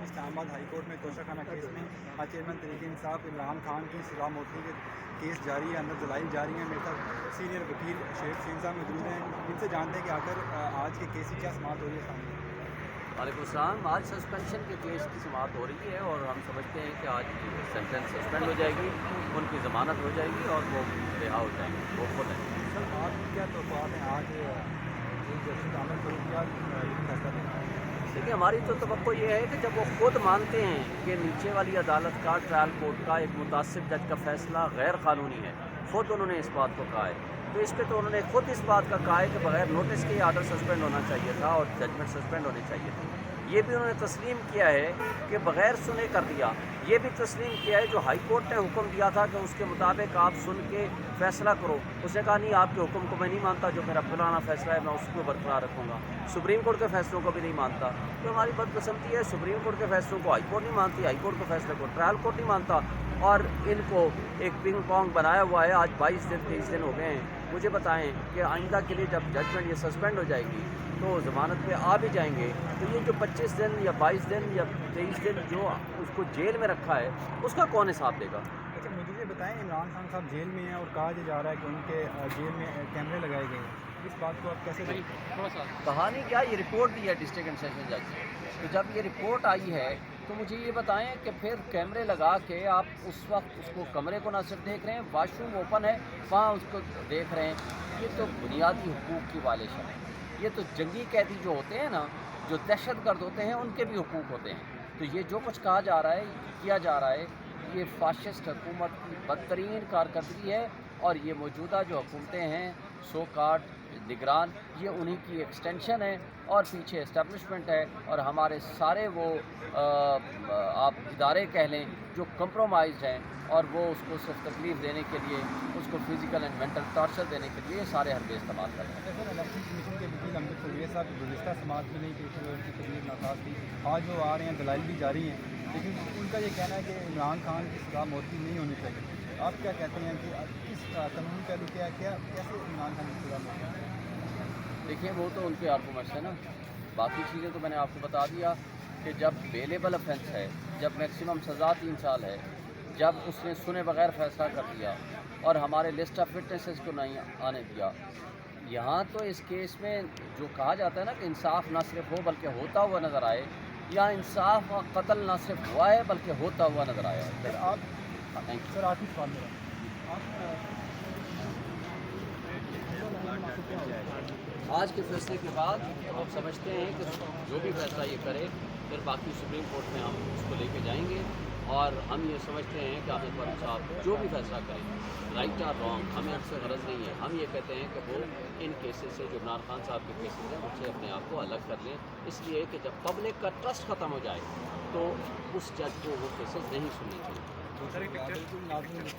اسلام آباد high court میں توشہ خانہ کیس میں چیئرمین تحریک انصاف عمران خان کی سزا موت کے کیس جاری ہے، اندر دلائل جاری ہیں۔ میرے ساتھ سینئر وکیل شیخ شین صاحب موجود ہیں، ان سے جانتے ہیں کہ آخر آج کے کیس کی کیا سماعت ہو رہی ہے سامنے۔ وعلیکم السلام۔ آج سسپینشن کے کیس کی سماعت ہو رہی ہے اور ہم سمجھتے ہیں کہ آج سینٹنس سسپینڈ ہو جائے گی، ان کی ضمانت ہو جائے گی اور وہ رہا ہو جائیں گے، وہ خود ہیں۔ سر آپ کی کیا توقعات ہیں آج جیسے عمل کروں کیا فیصلہ دینا ہے؟ دیکھیے، ہماری تو توقع یہ ہے کہ جب وہ خود مانتے ہیں کہ نیچے والی عدالت کا ٹرائل کورٹ کا ایک متعصب جج کا فیصلہ غیر قانونی ہے، خود انہوں نے اس بات کو کہا ہے، تو اس پہ تو انہوں نے خود اس بات کا کہا ہے کہ بغیر نوٹس کے آرڈر سسپینڈ ہونا چاہیے تھا اور ججمنٹ سسپینڈ ہونی چاہیے تھی۔ یہ بھی انہوں نے تسلیم کیا ہے کہ بغیر سنے کر دیا۔ یہ بھی تسلیم کیا ہے جو ہائی کورٹ نے حکم دیا تھا کہ اس کے مطابق آپ سن کے فیصلہ کرو، اس نے کہا نہیں، آپ کے حکم کو میں نہیں مانتا، جو میرا پرانا فیصلہ ہے میں اس کو برقرار رکھوں گا۔ سپریم کورٹ کے فیصلوں کو بھی نہیں مانتا، تو ہماری بدقسمتی ہے، سپریم کورٹ کے فیصلوں کو ہائی کورٹ نہیں مانتی، ہائی کورٹ کے فیصلے کو ٹرائل کورٹ نہیں مانتا، اور ان کو ایک پنگ پونگ بنایا ہوا ہے۔ آج 22 دن 23 دن ہو گئے ہیں۔ مجھے بتائیں کہ آئندہ کے لیے جب ججمنٹ یہ سسپینڈ ہو جائے گی تو ضمانت پہ آ بھی جائیں گے، تو یہ جو 25 دن یا 22 دن یا 23 دن جو اس کو جیل میں رکھا ہے، اس کا کون حساب دے گا؟ اچھا مجھے یہ بتائیں، عمران خان صاحب جیل میں ہیں اور کہا جا رہا ہے کہ ان کے جیل میں کیمرے لگائے گئے ہیں، اس بات کو آپ کیسے دیکھیں؟ کہانی کیا، یہ رپورٹ دی ہے ڈسٹرکٹ اینڈ سیشن جج نے، تو جب یہ رپورٹ آئی ہے تو مجھے یہ بتائیں کہ پھر کیمرے لگا کے آپ اس وقت اس کو کمرے کو نہ صرف دیکھ رہے ہیں، واش روم اوپن ہے وہاں اس کو دیکھ رہے ہیں، یہ تو بنیادی حقوق کی وائلیشن ہے۔ یہ تو جنگی قیدی جو ہوتے ہیں نا، جو دہشت گرد ہوتے ہیں، ان کے بھی حقوق ہوتے ہیں۔ تو یہ جو کچھ کہا جا رہا ہے، کیا جا رہا ہے، یہ فاشسٹ حکومت کی بدترین کارکردگی ہے، اور یہ موجودہ جو حکومتیں ہیں سو کارڈ نگران، یہ انہی کی ایکسٹینشن ہے، اور پیچھے اسٹیبلشمنٹ ہے، اور ہمارے سارے وہ آپ ادارے کہہ لیں جو کمپرومائزڈ ہیں، اور وہ اس کو صرف تکلیف دینے کے لیے، اس کو فزیکل اینڈ مینٹل ٹارچر دینے کے لیے سارے حربے استعمال کر رہے ہیں۔ سر الیکشن کمیشن کے وکیل امجد سلویہ صاحب گزشتہ سماعت میں نہیں پیش ہوئے، ان کی طبیعت ناساز تھی، آج وہ آ رہے ہیں، دلائل بھی جاری ہیں، لیکن ان کا یہ کہنا ہے کہ عمران خان کی سزا موت کی نہیں ہونی چاہیے۔ آپ کیا کہتے ہیں کہ کس قانون پہلو کیا کیسے عمران خان کی سزا موت کی؟ دیکھیں، وہ تو ان کے آرگومنٹس ہیں نا، باقی چیزیں تو میں نے آپ کو بتا دیا کہ جب بیلیبل افینس ہے، جب میکسیمم سزا 3 سال ہے، جب اس نے سنے بغیر فیصلہ کر دیا اور ہمارے لسٹ آف وٹنسز کو نہیں آنے دیا، یہاں تو اس کیس میں جو کہا جاتا ہے نا کہ انصاف نہ صرف ہو بلکہ ہوتا ہوا نظر آئے، یا انصاف اور قتل نہ صرف ہوا ہے بلکہ ہوتا ہوا نظر آیا ہے۔ سر آپ سر آخری سوال میرا، آج کے فیصلے کے بعد ہم سمجھتے ہیں کہ جو بھی فیصلہ یہ کرے، پھر باقی سپریم کورٹ میں ہم اس کو لے کے جائیں گے، اور ہم یہ سمجھتے ہیں کہ عامر فاروق صاحب جو بھی فیصلہ کریں، رائٹ اور رانگ، ہمیں ان سے غرض نہیں ہے۔ ہم یہ کہتے ہیں کہ وہ ان کیسز سے، جو عمران خان صاحب کے کیسز ہیں، ان سے اپنے آپ کو الگ کر لیں، اس لیے کہ جب پبلک کا ٹرسٹ ختم ہو جائے تو اس جج کو وہ کیسز نہیں سننی چاہیے۔